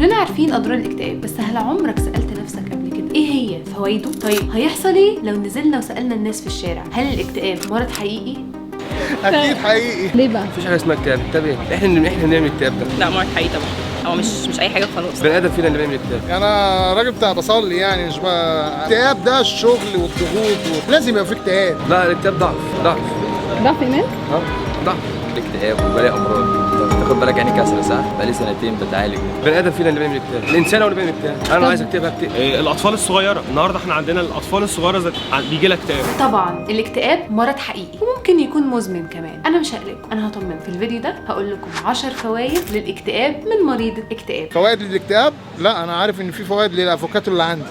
كلنا عارفين اضرار الاكتئاب، بس هل عمرك سألت نفسك قبل كده ايه هي فوائده؟ طيب هيحصل ايه لو نزلنا وسألنا الناس في الشارع هل الاكتئاب مرض حقيقي؟ اكيد حقيقي. ليه بقى؟ مفيش حاجه اسمها اكتئاب. اكتئاب ايه؟ احنا نعمل اكتئاب ده؟ لا مرض حقيقي طبعا، هو مش اي حاجه خلاص. بني ادم فينا اللي بيعمل اكتئاب. انا راجل بتاع بصلي يعني، مش بقى الاكتئاب ده الشغل والضغوط لازم يبقى فيه اكتئاب. لا الاكتئاب ضعف ضعف ايمان؟ ضعف. الاكتئاب وبلاقي امراض. تاخد بالك يعني كسر صح؟ بقالي سنتين بتعالج. بني ادم فينا اللي بيعمل اكتئاب، الانسان هو اللي بيعمل اكتئاب. انا لو عايز اكتئاب هكتئب. الاطفال الصغيره النهارده احنا عندنا الاطفال الصغيره بيجي لها اكتئاب. طبعا الاكتئاب مرض حقيقي وممكن يكون مزمن كمان. انا مش هقلقكم، انا هطمن في الفيديو ده هقول لكم 10 فوائد للاكتئاب من مريض الاكتئاب. فوائد للاكتئاب؟ لا انا عارف ان في فوائد للافوكاتو اللي عندي.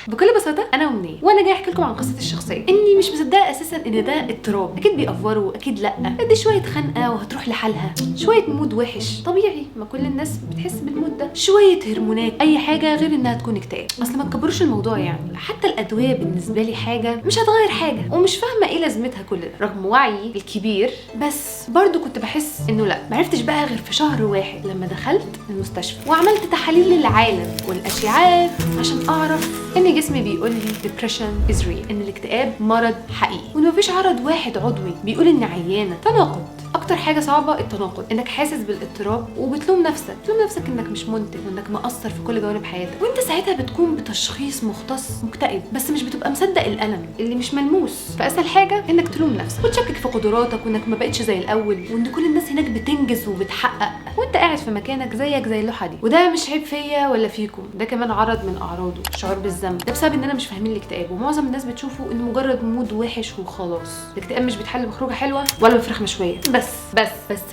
بكل بساطه انا ومنيه وانا جاي احكي لكم عن قصتي الشخصيه، اني مش مصدقه اساسا ان ده اضطراب. اكيد بيأفوروا، اكيد لا، دي شويه خنقه وهتروح لحالها، شويه مود وحش طبيعي، ما كل الناس بتحس بالمود ده، شويه هرمونات، اي حاجه غير انها تكون اكتئاب. اصل ما تكبروش الموضوع يعني، حتى الادويه بالنسبه لي حاجه مش هتغير حاجه، ومش فاهمه ايه لازمتها كل ده رغم وعيي الكبير. بس برضو كنت بحس انه لا، معرفتش بقى غير في شهر واحد لما دخلت المستشفى وعملت تحاليل للعالم والاشعاعات عشان اعرف ان جسمي بيقول لي depression is real، ان الاكتئاب مرض حقيقي، وان مفيش عرض واحد عضوي بيقول اني عيانه. تناقض. اكتر حاجه صعبه التناقض، انك حاسس بالاضطراب وبتلوم نفسك، تلوم نفسك انك مش منتج وانك مقصر في كل جوانب حياتك، وانت ساعتها بتكون بتشخيص مختص مكتئب، بس مش بتبقى مصدق الالم اللي مش ملموس. فاسهل حاجه انك تلوم نفسك وتشكك في قدراتك وانك ما بقتش زي الاول، وان كل الناس هناك بتنجز وبتحقق وانت قاعد في مكانك زيك زي اللوحه دي. وده مش عيب فيا ولا فيكم، ده كمان عرض من اعراضه، شعور بالذنب. ده بسبب اننا مش فاهمين الاكتئاب، ومعظم الناس بتشوفه انه مجرد مود وحش وخلاص. الاكتئاب مش بيتحل بخروجه حلوه ولا بفراخ مشويه بس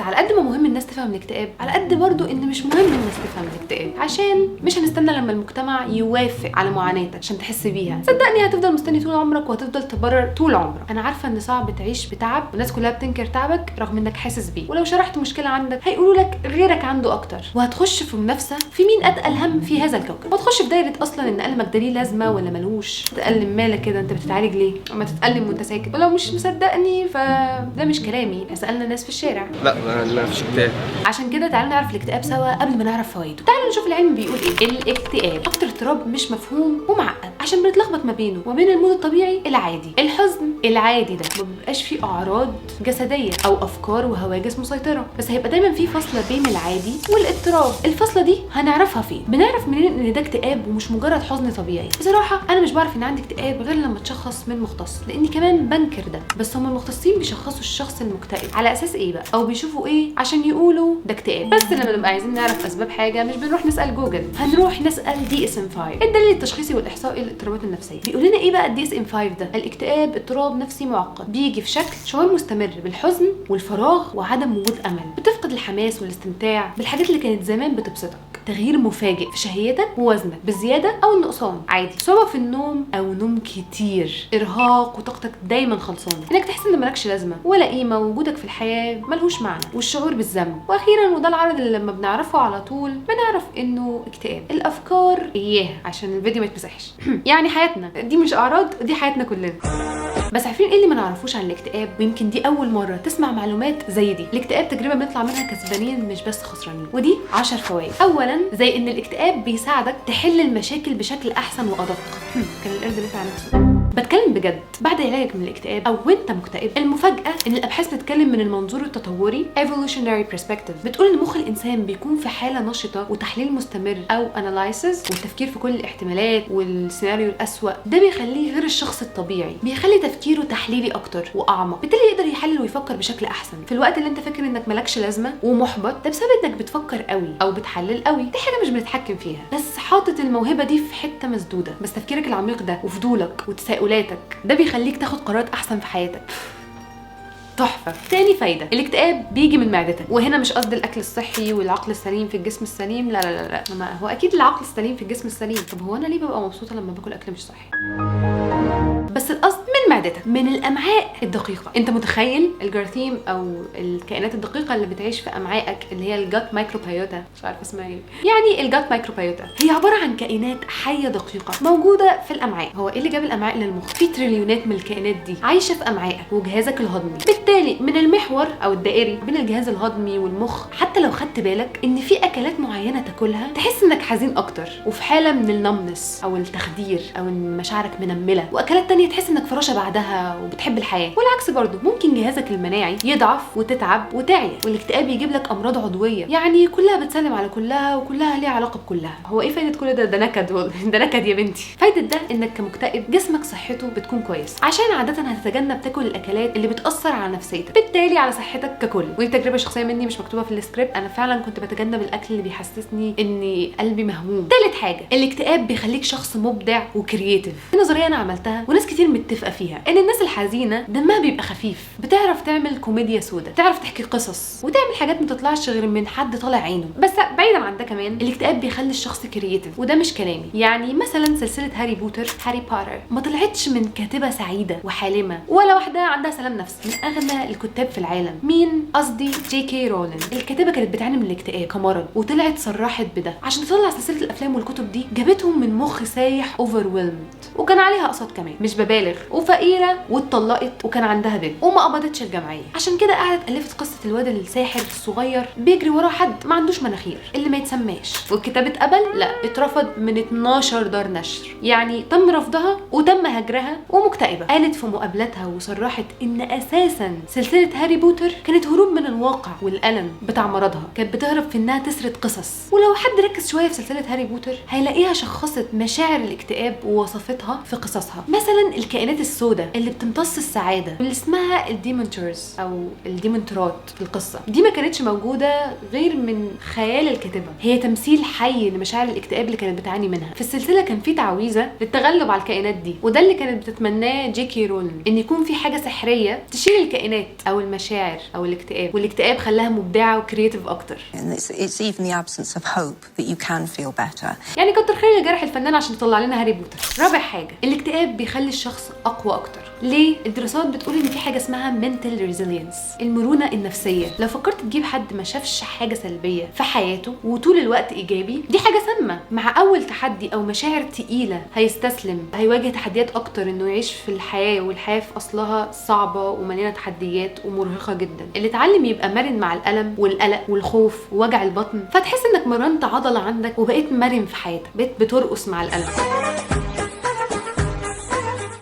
على قد ما مهم الناس تفهم الاكتئاب، على قد برضو ان مش مهم الناس تفهم الاكتئاب، عشان مش هنستنى لما المجتمع يوافق على معاناتك عشان تحس بيها. صدقني هتفضل مستني طول عمرك وهتفضل تبرر طول عمرك. انا عارفه ان صعب تعيش بتعب والناس كلها بتنكر تعبك رغم انك حاسس بيه، ولو شرحت مشكله عندك هيقولوا لك غيرك عنده اكتر، وهتخش في منافسه في مين اتقل هم في هذا الكوكب، وهتخش في دايره اصلا ان ألمك ده ليه لازمه ولا ملوش. تألم مالك كده، انت بتتعالج ليه؟ اما تتألم وانت ساكت. ولو مش مصدقني فده مش كلامي، سألنا ناس في الشارع. لا مفيش اكتئاب. عشان كده تعالوا نعرف الاكتئاب سوا قبل ما نعرف فوائده. تعالوا نشوف العلم بيقول ايه. الاكتئاب اكتر اضطراب مش مفهوم ومعقد عشان بنتلخبط ما بينه وما بين المود الطبيعي العادي. الحزن العادي ده ما بيبقاش فيه اعراض جسديه او افكار وهواجس مسيطره، بس هيبقى دايما فيه فاصله بين العادي والاضطراب. الفاصله دي هنعرفها فين؟ بنعرف منين ان ده اكتئاب ومش مجرد حزن طبيعي؟ بصراحه انا مش بعرف ان عندي اكتئاب غير لما اتشخص من مختص، لاني كمان بنكر ده. بس هم المختصين بيشخصوا الشخص المكتئب على اساس ايه بقى، او بيشوفوا ايه عشان يقولوا ده اكتئاب؟ بس لما نبقى عايزين نعرف اسباب حاجه مش بنروح نسال جوجل، هنروح نسال DSM-5 الدليل التشخيصي والاحصائي للاضطرابات النفسيه. بيقول لنا ايه بقى DSM-5 ده؟ الاكتئاب اضطراب نفسي معقد بيجي في شكل شعور مستمر بالحزن والفراغ وعدم وجود امل، بتفقد الحماس والاستمتاع بالحاجات اللي كانت زمان بتبسطك، تغيير مفاجئ في شهيتك ووزنك بالزياده او النقصان عادي، صعوبه في النوم او نوم كتير، ارهاق وطاقتك دايما خلصانه، انك تحس ان مالكش لازمه ولا قيمه ووجودك في الحياه ملهوش معنى، والشعور بالذنب. واخيرا وده العرض اللي لما بنعرفه على طول بنعرف انه اكتئاب. الافكار اياه عشان الفيديو ما يتمسحش. يعني حياتنا دي مش اعراض، دي حياتنا كلنا. بس عارفين ايه اللي ما نعرفوش عن الاكتئاب؟ ويمكن دي اول مره تسمع معلومات زي دي. الاكتئاب تجربه بنطلع منها كسبانين مش بس خسرانين، ودي 10 فوائد. اولا زي ان الاكتئاب بيساعدك تحل المشاكل بشكل احسن وادق. كان القرد بيفعل نفسه. بتكلم بجد، بعد علاجك من الاكتئاب او وانت مكتئب، المفاجاه ان الابحاث بتتكلم من المنظور التطوري evolutionary perspective، بتقول ان مخ الانسان بيكون في حاله نشطه وتحليل مستمر او analysis والتفكير في كل الاحتمالات والسيناريو الاسوأ. ده بيخليه غير الشخص الطبيعي، بيخلي تفكيره تحليلي اكتر واعمق، بالتالي يقدر يحلل ويفكر بشكل احسن. في الوقت اللي انت فاكر انك مالكش لازمه ومحبط، ده بسبب انك بتفكر قوي او بتحلل قوي. دي حاجه مش بنتحكم فيها، بس حاطط الموهبه دي في حته مسدوده. بس تفكيرك العميق ده وفضولك وتساؤلاتك ده بيخليك تاخد قرارات احسن في حياتك. تحفه. تاني فايده، الاكتئاب بيجي من معدتك، وهنا مش قصد الاكل الصحي والعقل السليم في الجسم السليم، لا لا لا, لا. ما هو اكيد العقل السليم في الجسم السليم. طب هو انا ليه ببقى مبسوطه لما باكل اكل مش صحي؟ بس القصد من معدتك. معدتك من الامعاء الدقيقه. انت متخيل الجراثيم او الكائنات الدقيقه اللي بتعيش في امعائك اللي هي الجات مايكروبيوتا، مش عارفه اسمها ايه، يعني الجات مايكروبيوتا هي عباره عن كائنات حيه دقيقه موجوده في الامعاء. هو ايه اللي جاب الامعاء للمخ؟ في تريليونات من الكائنات دي عايشه في امعائك وجهازك الهضمي. بالتالي من المحور او الدائري بين الجهاز الهضمي والمخ، حتى لو خدت بالك ان في اكلات معينه تاكلها تحس انك حزين اكتر وفي حاله من النمنس او التخدير او ان مشاعرك منمله، واكلات تانية تحس انك فراشه بعدها وبتحب الحياه. والعكس برضو، ممكن جهازك المناعي يضعف وتتعب وتعيا، والاكتئاب يجيب لك امراض عضويه يعني كلها بتسلم على كلها وكلها ليها علاقه بكلها. هو ايه فايده كل ده؟ ده نكد والله ده نكد يا بنتي. فايده ده انك كمكتئب جسمك صحته بتكون كويس، عشان عاده هتتجنب تاكل الاكلات اللي بتاثر على نفسيتك، بالتالي على صحتك ككل. ودي تجربه شخصيه مني مش مكتوبه في السكريبت، انا فعلا كنت بتجنب الاكل اللي بيحسسني اني قلبي مهموم. تالت حاجه، الاكتئاب بيخليك شخص مبدع وكرييتيف. دي نظريه انا عملتها وناس كتير متفقه فيها، ان الناس الحزينه دمها بيبقى خفيف، بتعرف تعمل كوميديا سودا، تعرف تحكي قصص وتعمل حاجات ما تطلعش غير من حد طالع عينه. بس بعيدا عن ده كمان الاكتئاب بيخلي الشخص كرييتيف، وده مش كلامي. يعني مثلا سلسله هاري بوتر ما طلعتش من كاتبه سعيده وحالمه ولا واحده عندها سلام نفسي، من اغنى الكتاب في العالم. مين قصدي؟ جي كي رولينج. الكاتبه كانت بتعاني من الاكتئاب كمرض، وطلعت صرحت بده. عشان تطلع سلسله الافلام والكتب دي جابتهم من مخ سايح اوفرويلمد، وكان عليها اقساط كمان مش ببالغ، وفقيره واتطلقت وكان عندها بنت وما قبضتش الجمعيه. عشان كده قعدت الفت قصه الواد الساحر الصغير بيجري وراه حد ما عندوش مناخير اللي ما يتسماش، والكتاب اتقبل؟ لا، اترفض من 12 دار نشر. يعني تم رفضها وتم هجرها ومكتئبه. قالت في مقابلتها وصرحت ان اساسا سلسله هاري بوتر كانت هروب من الواقع والالم بتاع مرضها، كانت بتهرب في انها تسرد قصص. ولو حد ركز شويه في سلسله هاري بوتر هيلاقيها شخصت مشاعر الاكتئاب ووصفتها في قصصها. مثلا الكائنات السوداء اللي بتمتص السعاده واللي اسمها الديمونترز او الديمونترات في القصه دي ما كانتش موجوده غير من خيال الكاتبه، هي تمثيل حي لمشاعر الاكتئاب اللي كانت بتعاني منها. في السلسله كان في تعويذه للتغلب على الكائنات دي، وده اللي كانت بتتمناه جي كي رولينج، ان يكون في حاجه سحريه تشيل الكائنات او المشاعر او الاكتئاب، والاكتئاب خلاها مبدعه وكرييتيف اكتر. It's even the absence of hope that you can feel better. يعني كتر خير جرح الفنان عشان تطلع لنا هاري بوتر. رابع حاجه، الاكتئاب بيخلي الشخص اقوى اكتر. ليه؟ الدراسات بتقول ان في حاجه اسمها mental resilience، المرونه النفسيه. لو فكرت تجيب حد ما شافش حاجه سلبيه في حياته وطول الوقت ايجابي، دي حاجه سامه. مع اول تحدي او مشاعر تقيله هيستسلم، هيواجه تحديات اكتر انه يعيش في الحياه، والحياه في اصلها صعبه ومليانه تحديات ومرهقه جدا. اللي اتعلم يبقى مرن مع الالم والقلق والخوف ووجع البطن، فتحس انك مرنت عضله عندك وبقيت مرن في حياتك، بقيت بترقص مع الالم.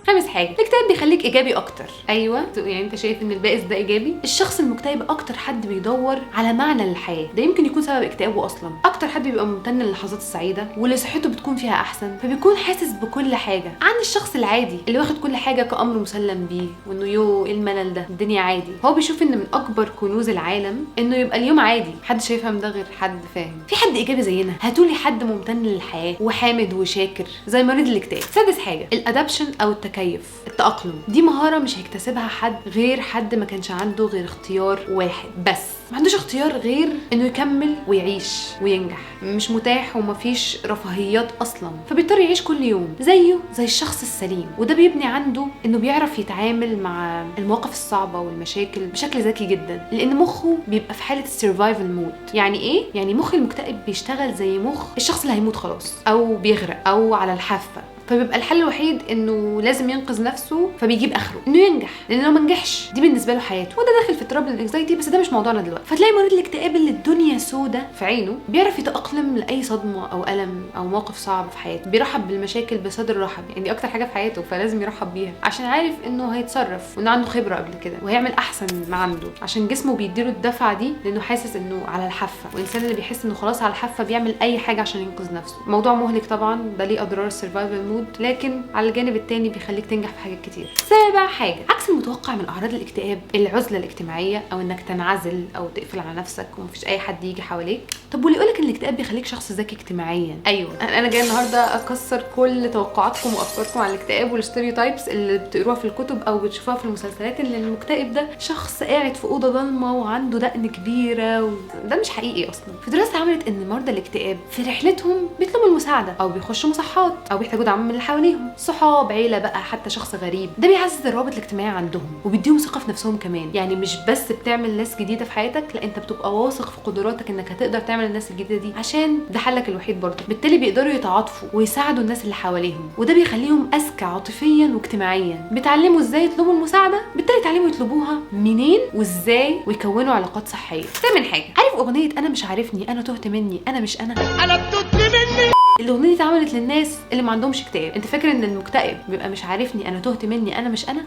خامس حاجه، الاكتئاب بيخليك ايجابي اكتر. ايوه، يعني انت شايف ان البائس ده ايجابي؟ الشخص المكتئب اكتر حد بيدور على معنى للحياه، ده يمكن يكون سبب اكتئابه اصلا. اكتر حد بيبقى ممتن للحظات السعيده واللي صحته بتكون فيها احسن، فبيكون حاسس بكل حاجه عن الشخص العادي اللي واخد كل حاجه كامر مسلم بيه، وانه ايه الملل ده، الدنيا عادي. هو بيشوف ان من اكبر كنوز العالم انه يبقى اليوم عادي. حد شايفهم ده غير حد فاهم. في حد ايجابي زينا؟ هاتولي حد ممتن للحياه وحامد وشاكر زي مريض الاكتئاب. سادس حاجه، الادابشن او التكيف، التأقلم. دي مهارة مش هيكتسبها حد غير حد ما كانش عنده غير اختيار واحد بس، ما عندوش اختيار غير انه يكمل ويعيش وينجح. مش متاح ومفيش رفاهيات اصلا، فبيضطر يعيش كل يوم زيه زي الشخص السليم. وده بيبني عنده انه بيعرف يتعامل مع المواقف الصعبة والمشاكل بشكل ذكي جدا، لان مخه بيبقى في حالة السرفايفل مود. يعني ايه؟ يعني مخ المكتئب بيشتغل زي مخ الشخص اللي هيموت خلاص او بيغرق او على الحافة، فبيبقى الحل الوحيد انه لازم ينقذ نفسه، فبيجيب اخره انه ينجح، لان لو ما نجحش دي بالنسبه له حياته. وده داخل في ترابل الانكزايتي، بس ده مش موضوعنا دلوقتي. فتلاقي مريض الاكتئاب اللي الدنيا سودة في عينه بيعرف يتاقلم لاي صدمه او الم او موقف صعب في حياته، بيرحب بالمشاكل بصدر رحب. يعني دي اكتر حاجه في حياته، فلازم يرحب بيها عشان عارف انه هيتصرف وانه عنده خبره قبل كده وهيعمل احسن ما عنده، عشان جسمه بيديله الدفعه دي لانه حاسس انه على الحافه. والانسان اللي بيحس انه خلاص على الحافه بيعمل اي حاجه عشان ينقذ نفسه. موضوع مهلك طبعا، ده ليه اضرار السرفايفل مود، لكن على الجانب التاني بيخليك تنجح في حاجات كتير. سابع حاجه، عكس المتوقع من اعراض الاكتئاب، العزله الاجتماعيه او انك تنعزل او تقفل على نفسك ومفيش اي حد يجي حواليك. طب واللي يقولك ان الاكتئاب بيخليك شخص ذكي اجتماعيا؟ ايوه، انا جايه النهارده اكسر كل توقعاتكم وافكاركم عن الاكتئاب والستيريوتايبس اللي بتقروها في الكتب او بتشوفوها في المسلسلات، ان المكتئب ده شخص قاعد في اوضه ضلمه وعنده دقن كبيره ده مش حقيقي اصلا. في دراسه عملت ان مرضى الاكتئاب في رحلتهم بيطلبوا المساعده او بيخشوا مصحات او بيحتاجوا دعم من اللي حواليهم، صحاب، عيله بقى، حتى شخص غريب. ده بيعزز الروابط الاجتماعيه عندهم وبيديهم ثقه في نفسهم كمان. يعني مش بس بتعمل ناس جديده في حياتك، لا انت بتبقى واثق في قدراتك انك هتقدر تعمل الناس الجديده دي، عشان ده حلك الوحيد برضه. بالتالي بيقدروا يتعاطفوا ويساعدوا الناس اللي حواليهم، وده بيخليهم اذكى عاطفيا واجتماعيا. بيتعلموا ازاي يطلبوا المساعده، بالتالي يتعلموا يطلبوها منين وازاي، ويكونوا علاقات صحيه. ده من حاجه. عارف اغنيه انا مش عارفني، انا تهت مني، انا مش انا بتهت مني؟ الاغنيه دي اتعملت للناس اللي ما عندهمش اكتئاب. انت فاكر ان المكتئب بيبقى مش عارفني، انا تهت مني، انا مش انا؟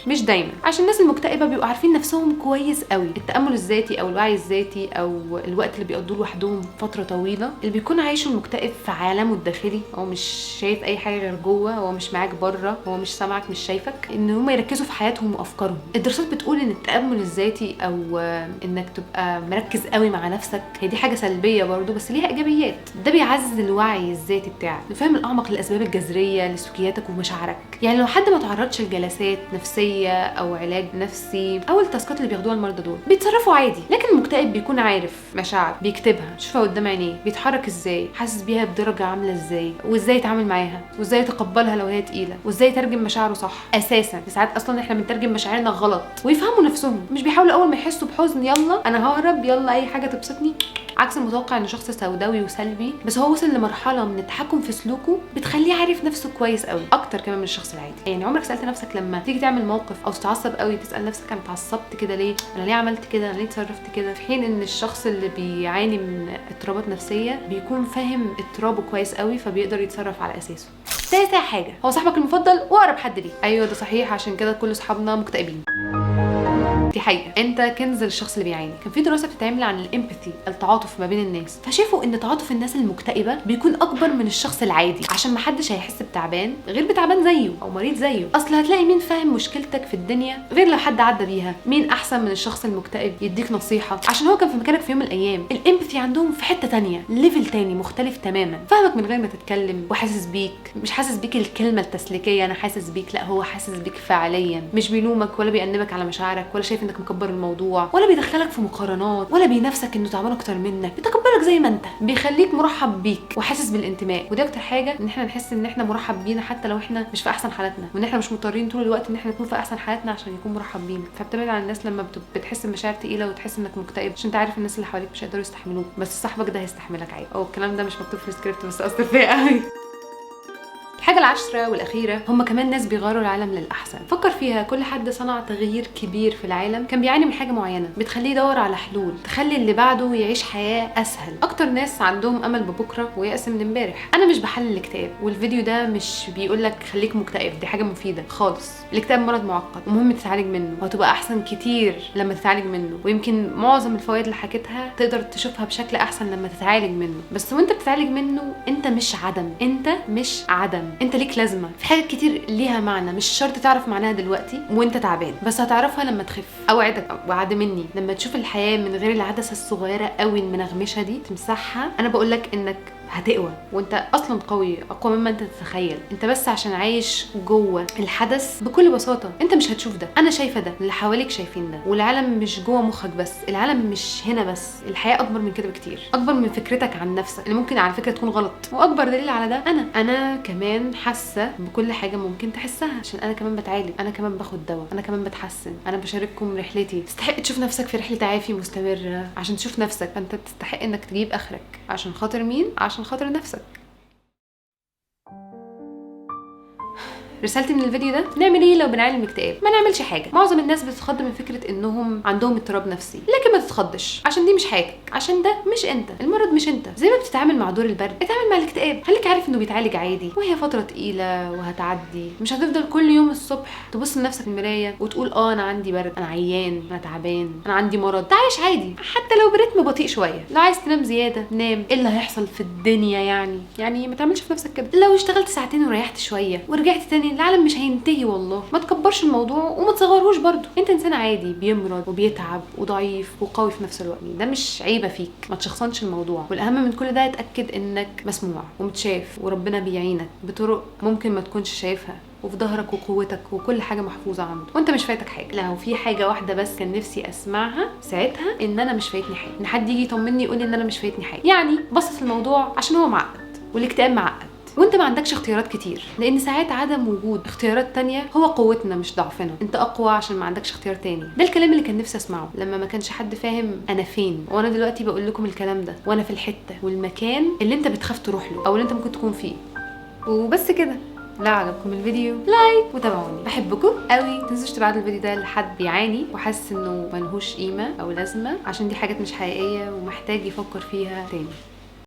مش دايما، عشان الناس المكتئبه بيبقوا عارفين نفسهم كويس قوي. التامل الذاتي او الوعي الذاتي او الوقت اللي بيقضوه لوحدهم فتره طويله، اللي بيكون عايشه المكتئب في عالمه الداخلي، هو مش شايف اي حاجه غير جوه، هو مش معاك بره، هو مش سامعك، مش شايفك. ان هم يركزوا في حياتهم وافكارهم. الدراسات بتقول ان التامل الذاتي او انك تبقى مركز قوي مع نفسك، هي دي حاجه سلبيه برضو بس ليها ايجابيات. ده بيعزز الوعي الذاتي بتاعك، الفهم الاعمق للاسباب الجذريه لسلوكياتك ومشاعرك. يعني لو حد ما تعرضش لجلسات نفسيه او علاج نفسي او التاسكات اللي بياخدوها المرضى دول، بيتصرفوا عادي. لكن المكتئب بيكون عارف مشاعر، بيكتبها، يشوفها قدام عينيه، بيتحرك ازاي، حاسس بيها بدرجه عامله ازاي، وازاي يتعامل معاها، وازاي يتقبلها لو هي تقيله، وازاي يترجم مشاعره صح. اساسا ساعات اصلا احنا بنترجم مشاعرنا غلط. ويفهموا نفسهم، مش بيحاولوا اول ما يحسوا بحزن يلا انا ههرب، يلا اي حاجه تبسطني. عكس المتوقع ان شخص سوداوي وسلبي، بس هو وصل لمرحله من التحكم في سلوكه بتخليه عارف نفسه كويس قوي، اكتر كمان من الشخص العادي. يعني عمرك سالت نفسك لما تيجي تعمل موقف او تتعصب قوي، تسال نفسك انا اتعصبت كده ليه؟ انا ليه عملت كده؟ انا ليه اتصرفت كده؟ في حين ان الشخص اللي بيعاني من اضطرابات نفسيه بيكون فاهم اضطرابه كويس قوي، فبيقدر يتصرف على اساسه. تالت حاجه، هو صاحبك المفضل واقرب حد ليه. ايوه ده صحيح، عشان كده كل اصحابنا مكتئبين. دي حقيقه، انت كنز للشخص اللي بيعاني. كان في دراسه بتتعمل عن الامباثي، التعاطف ما بين الناس، فشافوا ان تعاطف الناس المكتئبه بيكون اكبر من الشخص العادي، عشان ما حدش هيحس بتعبان غير بتعبان زيه او مريض زيه. اصل هتلاقي مين فاهم مشكلتك في الدنيا غير لو حد عدى بيها. مين احسن من الشخص المكتئب يديك نصيحه عشان هو كان في مكانك في يوم من الايام؟ الامباثي عندهم في حته تانية، ليفل تاني مختلف تماما، فاهمك من غير ما تتكلم وحاسس بيك. مش حاسس بيك الكلمه التسليكيه انا حاسس بيك، لا هو حاسس بيك فعليا. مش بيلومك ولا بيأنبك على مشاعرك ولا شايف انك مكبر الموضوع ولا بيدخلك في مقارنات ولا بينافسك انه تعبان اكتر منك، بيتقبلك زي ما انت، بيخليك مرحب بيك وحاسس بالانتماء. ودي اكتر حاجه، ان احنا نحس ان احنا مرحب بينا حتى لو احنا مش في احسن حالاتنا، وان احنا مش مضطرين طول الوقت ان احنا نكون في احسن حالاتنا عشان يكون مرحب بينا. فبتبعد عن الناس لما بتحس بمشاعر تقيله وتحس انك مكتئب، عشان انت عارف الناس اللي حواليك مش هيقدروا يستحملوك، بس صاحبك ده هيستحملك عادي. او الكلام ده مش مكتوب في السكريبت بس اثر فيا قوي. الحاجة العاشرة والأخيرة، هم كمان ناس بيغيروا العالم للأحسن. فكر فيها، كل حد صنع تغيير كبير في العالم كان بيعاني من حاجة معينة بتخليه يدور على حلول تخلي اللي بعده يعيش حياة أسهل. أكتر ناس عندهم أمل ببكرة ويأس من امبارح. أنا مش بحلل الاكتئاب، والفيديو ده مش بيقولك خليك مكتئب، دي حاجة مفيدة خالص. الاكتئاب مرض معقد ومهم تتعالج منه، وهتبقى أحسن كتير لما تتعالج منه، ويمكن معظم الفوائد اللي حكيتها تقدر تشوفها بشكل أحسن لما تتعالج منه. بس وانت بتتعالج منه انت مش عدم، انت مش عدم، انت ليك لازمه في حاجات كتير ليها معنى. مش شرط تعرف معناها دلوقتي وانت تعبان، بس هتعرفها لما تخف. اوعدك وعد مني، لما تشوف الحياه من غير العدسه الصغيره قوي المنغمشه دي تمسحها، انا بقولك انك هتقوى، وانت اصلا قوي، اقوى مما انت تتخيل. انت بس عشان عايش جوه الحدث بكل بساطه، انت مش هتشوف ده، انا شايفه ده، اللي حواليك شايفين ده، والعالم مش جوه مخك بس، العالم مش هنا بس، الحياه اكبر من كده بكتير، اكبر من فكرتك عن نفسك اللي ممكن على فكره تكون غلط. واكبر دليل على ده انا كمان حاسه بكل حاجه ممكن تحسها، عشان انا كمان بتعالج، انا كمان باخد دواء، انا كمان بتحسن، انا بشارككم رحلتي. تستحق تشوف نفسك في رحله تعافي مستمره عشان تشوف نفسك، فانت تستحق انك تجيب اخرك. عشان خاطر مين؟ عشان خاطر نفسك. رسالتي من الفيديو ده، نعمل ايه لو بنعاني من اكتئاب؟ ما نعملش حاجه. معظم الناس بتتخض من فكره انهم عندهم اضطراب نفسي، لكن ما تتخضش، عشان دي مش حياتك، عشان ده مش انت، المرض مش انت. زي ما بتتعامل مع دور البرد اتعامل مع الاكتئاب، خليك عارف انه بيتعالج عادي، وهي فتره تقيله وهتعدي. مش هتفضل كل يوم الصبح تبص لنفسك في المرايه وتقول انا عندي برد، انا عيان، انا تعبان، انا عندي مرض. تعيش عادي حتى لو برتم بطيء شويه. لو عايز تنام زياده نام، ايه اللي هيحصل في الدنيا يعني ما تعملش في نفسك كده. لو اشتغلت ساعتين وريحت شويه ورجعت تاني، العالم مش هينتهي والله. ما تكبرش الموضوع وما تصغرهوش برضو. انت انسان عادي بيمرض وبيتعب وضعيف وقوي في نفس الوقت، ده مش عيبه فيك، ما تشخصنش الموضوع. والاهم من كل ده اتاكد انك مسموع ومتشاف، وربنا بيعينك بطرق ممكن ما تكونش شايفها، وفي ظهرك وقوتك وكل حاجه محفوظه عنده، وانت مش فايتك حاجه. لو في حاجه واحده بس كان نفسي اسمعها ساعتها، ان انا مش فايتني حاجه، ان حد يجي يطمني يقول لي ان انا مش فايتني حاجه. يعني بص في الموضوع عشان هو معقد، والاكتئاب معقد، وانت ما عندكش اختيارات كتير، لان ساعات عدم وجود اختيارات تانية هو قوتنا مش ضعفنا. انت اقوى عشان ما عندكش اختيار تاني. ده الكلام اللي كان نفسي اسمعه لما ما كانش حد فاهم انا فين، وانا دلوقتي بقول لكم الكلام ده وانا في الحته والمكان اللي انت بتخاف تروح له او اللي انت ممكن تكون فيه. وبس كده. لا عجبكم الفيديو لايك وتابعوني، بحبكم قوي. متنسوش تبعتوا الفيديو ده لحد بيعاني وحاسس انه ملهوش قيمه او لازمه، عشان دي حاجات مش حقيقيه ومحتاج يفكر فيها تاني.